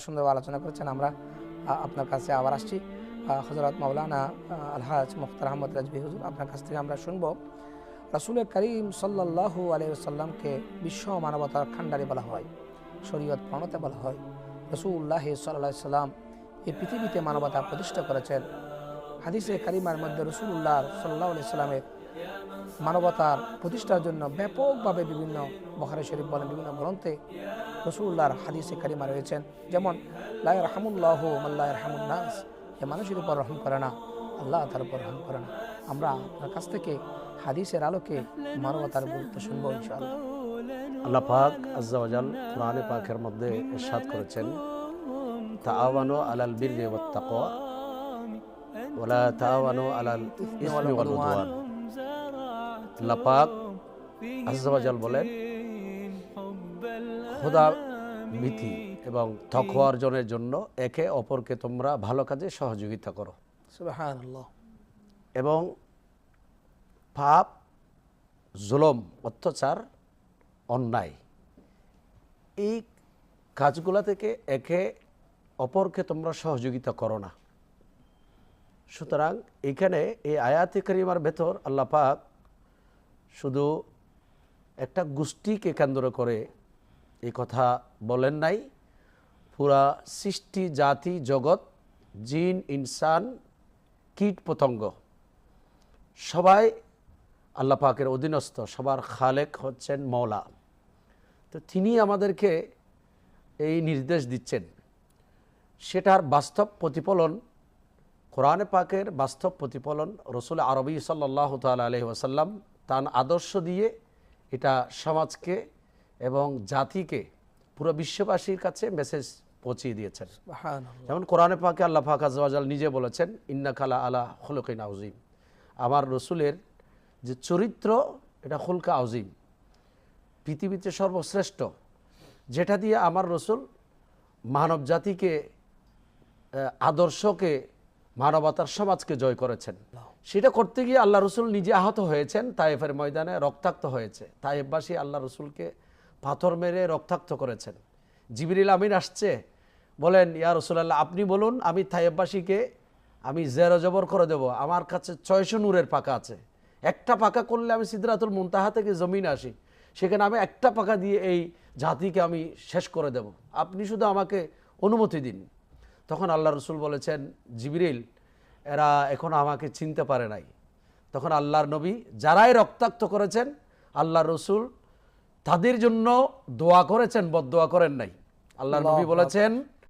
সুন্দর আলোচনা করেছেন। আমরা আপনার কাছে আবার আসছি। হযরত মাওলানা আলহাজ মুখতার আহমদ রাজভী হুজুর, আপনার কাছ থেকে আমরা শুনব রাসূল করিম সাল্লাল্লাহু আলাইহি ওয়াসাল্লামকে বিশ্ব মানবতার খান্ডারি বলা হয়, শরীয়ত প্রণেতা বলা হয়। রাসূলুল্লাহ সাল্লাল্লাহু আলাইহি সাল্লাম এই পৃথিবীতে মানবতা প্রতিষ্ঠা করেছেন। হাদিসে কারিমার মধ্যে রাসূলুল্লাহ সাল্লাল্লাহু আলাইহি সাল্লামের মানবতার প্রতিষ্ঠার জন্য ব্যাপকভাবে বিভিন্ন বুখারী শরীফ বলেন বিভিন্ন গ্রন্থে রাসূলুল্লাহর হাদিসে কারিমা রয়েছেন। যেমন লা ইয়ারহামুল্লাহু মান লা ইয়ারহামুন নাস, যে মানুষের উপর রহম করে না আল্লাহ তার উপর রহম করে না। আমরা আপনার কাছ থেকে হাদিসের আলোকে মানবতার গুরুত্ব শুনবো ইনশাআল্লাহ। আল্লাহ পাক আজ্জা ওয়া জাল কোরআনে পাকের মধ্যে ইরশাদ করেছেন, তাআওয়ানু আলাল বিররি ওয়াত তাকওয়া ওয়া লা তাআওয়ানু আলাল ইসমি ওয়াল উদওয়ান। আল্লাহ পাক আজ্জা ওয়া জাল বলেন, খোদা ভীতি এবং তাকওয়া অর্জনের জন্য একে অপরকে তোমরা ভালো কাজে সহযোগিতা করো। সুবহানাল্লাহ। এবং পাপ, জুলুম, অত্যাচার, অন্যায় এই কাজগুলা থেকে একে অপরকে তোমরা সহযোগিতা করো না। সুতরাং এখানে এই আয়াতে কারিমার ভেতর আল্লাহ পাক শুধু একটা গোষ্ঠীকে কেন্দ্র করে এই কথা বলেন নাই, পুরা সৃষ্টি জাতি জগৎ, জিন ইনসান কীট পতঙ্গ সবাই আল্লাহ পাকের অধীনস্থ, সবার খালেক হচ্ছেন মওলা। তো তিনি আমাদেরকে এই নির্দেশ দিচ্ছেন, সেটার বাস্তব প্রতিফলন কোরআনে পাকের বাস্তব প্রতিফলন রসুল আরবি সাল্লাল্লাহু তাআলা আলাইহি ওয়াসাল্লাম তার আদর্শ দিয়ে এটা সমাজকে এবং জাতিকে পুরো বিশ্ববাসীর কাছে মেসেজ পৌঁছিয়ে দিয়েছেন। যেমন কোরআনে পাকে আল্লাহ পাক আজ্জা ওয়া জাল নিজে বলেছেন, ইন্নাকা লা আলা খুলুকিন আযীম, আমার রসুলের যে চরিত্র এটা খুলকা আযীম, পৃথিবীতে সর্বশ্রেষ্ঠ, যেটা দিয়ে আমার রসুল মানব জাতিকে আদর্শকে মানবতার সমাজকে জয় করেছেন। সেটা করতে গিয়ে আল্লাহ রসুল নিজে আহত হয়েছেন, তায়েফের ময়দানে রক্তাক্ত হয়েছে। তায়েফবাসী আল্লাহ রসুলকে পাথর মেরে রক্তাক্ত করেছেন। জিবরিল আমিন আসছে, বলেন ইয়া রাসূলুল্লাহ আপনি বলুন, আমি তায়েফবাসীকে আমি জের জবর করে দেব, আমার কাছে 600 নূরের পাকা আছে, একটা পাকা করলে আমি সিদরাতুল মুনতাহা থেকে জমিনে আসি, সেখানে আমি একটা পাকা দিয়ে এই জাতিকে আমি শেষ করে দেব, আপনি শুধু আমাকে অনুমতি দিন। তখন আল্লাহ রসুল বলেছেন, জিবরিল এরা এখনো আমাকে চিনতে পারে নাই। তখন আল্লাহর নবী যারাই রক্তাক্ত করেছেন আল্লাহর রসুল তাদের জন্য দোয়া করেছেন, বদদোয়া করেন নাই। আল্লাহর নবী বলেছেন,